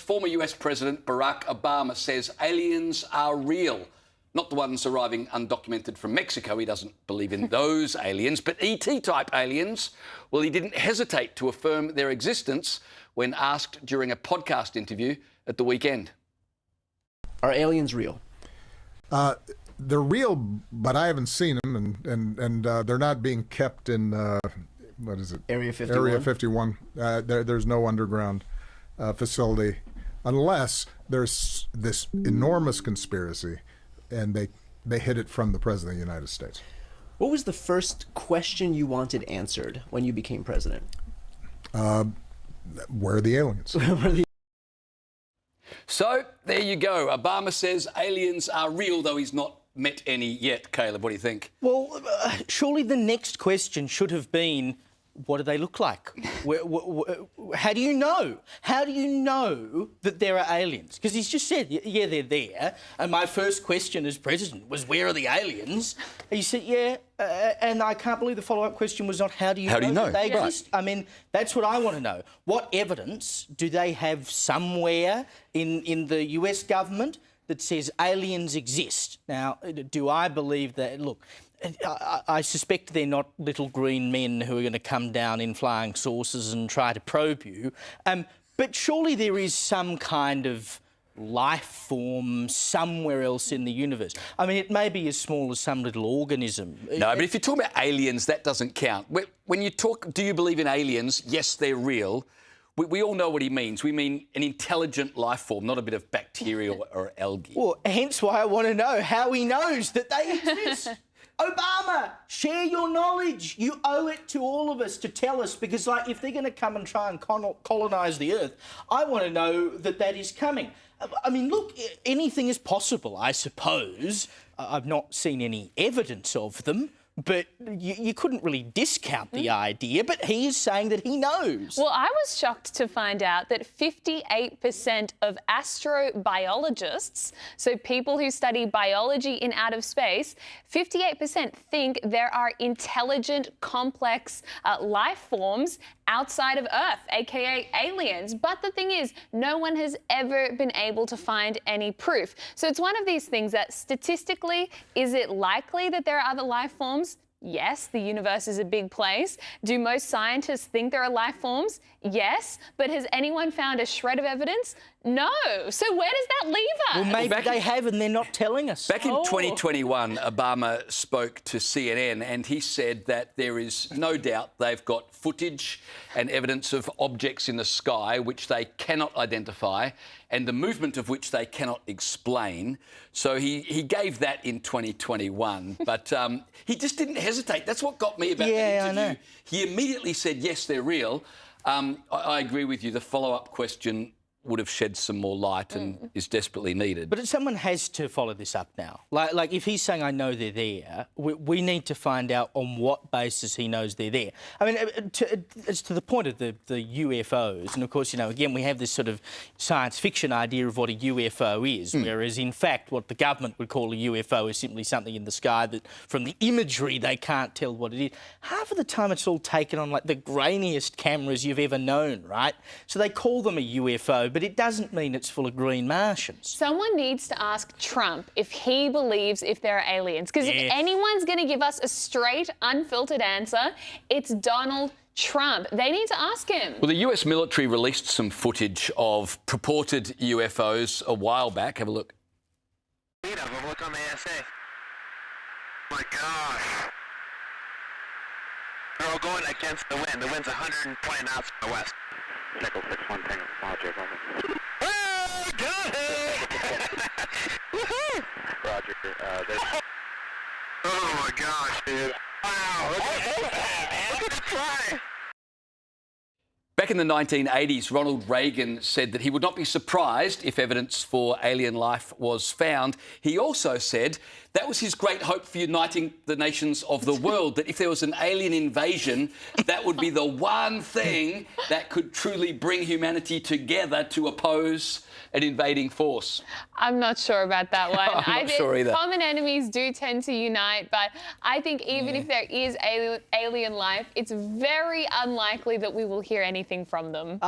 former US President Barack Obama says aliens are real. Not the ones arriving undocumented from Mexico. He doesn't believe in those aliens, but ET-type aliens. Well, he didn't hesitate to affirm their existence when asked during a podcast interview at the weekend. Are aliens real? They're real, but I haven't seen them, and they're not being kept in, what is it? Area 51? Area 51. There's no underground facility unless there's this enormous conspiracy and they hid it from the President of the United States. What was the first question you wanted answered when you became president? Where are the aliens? So, there you go. Obama says aliens are real, though he's not met any yet. Caleb, what do you think? Well, surely the next question should have been, what do they look like? How do you know? How do you know that there are aliens? Because he's just said, yeah, they're there. And my first question as president was, where are the aliens? And you said, yeah. And I can't believe the follow-up question was not, how do you know that they exist? I mean, that's what I want to know. What evidence do they have somewhere in the US government that says aliens exist? Now, do I believe that? Look, I suspect they're not little green men who are going to come down in flying saucers and try to probe you. But surely there is some kind of life form somewhere else in the universe. I mean, it may be as small as some little organism. No, but if you're talking about aliens, that doesn't count. When you talk, do you believe in aliens? Yes, they're real. We all know what he means. We mean an intelligent life form, not a bit of bacteria or algae. Well, hence why I want to know how he knows that they exist. Obama, share your knowledge. You owe it to all of us to tell us, because, like, if they're going to come and try and colonise the Earth, I want to know that that is coming. I mean, look, anything is possible, I suppose. I've not seen any evidence of them, but you couldn't really discount the idea, but he is saying that he knows. Well, I was shocked to find out that 58% of astrobiologists, so people who study biology in outer space, 58% think there are intelligent, complex life forms outside of Earth, aka aliens. But the thing is, no one has ever been able to find any proof. So it's one of these things that statistically, is it likely that there are other life forms? Yes, the universe is a big place. Do most scientists think there are life forms? Yes. But has anyone found a shred of evidence? No. So where does that leave us? Well, maybe they have and they're not telling us. Back in 2021, Obama spoke to CNN and he said that there is no doubt they've got footage and evidence of objects in the sky which they cannot identify and the movement of which they cannot explain. So he gave that in 2021, but he just didn't hesitate. That's what got me about the interview. I know. He immediately said, yes, they're real. I agree with you. The follow-up question would have shed some more light and is desperately needed. But someone has to follow this up now. Like if he's saying, I know they're there, we need to find out on what basis he knows they're there. I mean, it's to the point of the UFOs. And, of course, you know, again, we have this sort of science fiction idea of what a UFO is, whereas, in fact, what the government would call a UFO is simply something in the sky that, from the imagery, they can't tell what it is. Half of the time it's all taken on, like, the grainiest cameras you've ever known, right? So they call them a UFO, but it doesn't mean it's full of green Martians. Someone needs to ask Trump if he believes if there are aliens. Because if anyone's going to give us a straight, unfiltered answer, it's Donald Trump. They need to ask him. Well, the US military released some footage of purported UFOs a while back. Have a look. Have a look on the ASA. Oh my gosh. They're all going against the wind. The wind's 120 knots from the west. Nickel 6-1 Tango, Roger, over. Oh, got it! Woohoo! Roger, oh my gosh, dude. Wow, look at the fly! Back in the 1980s, Ronald Reagan said that he would not be surprised if evidence for alien life was found. He also said that was his great hope for uniting the nations of the world, that if there was an alien invasion, that would be the one thing that could truly bring humanity together to oppose an invading force. I'm not sure about that one. I'm not sure either. Common enemies do tend to unite, but I think even if there is alien life, it's very unlikely that we will hear anything from them.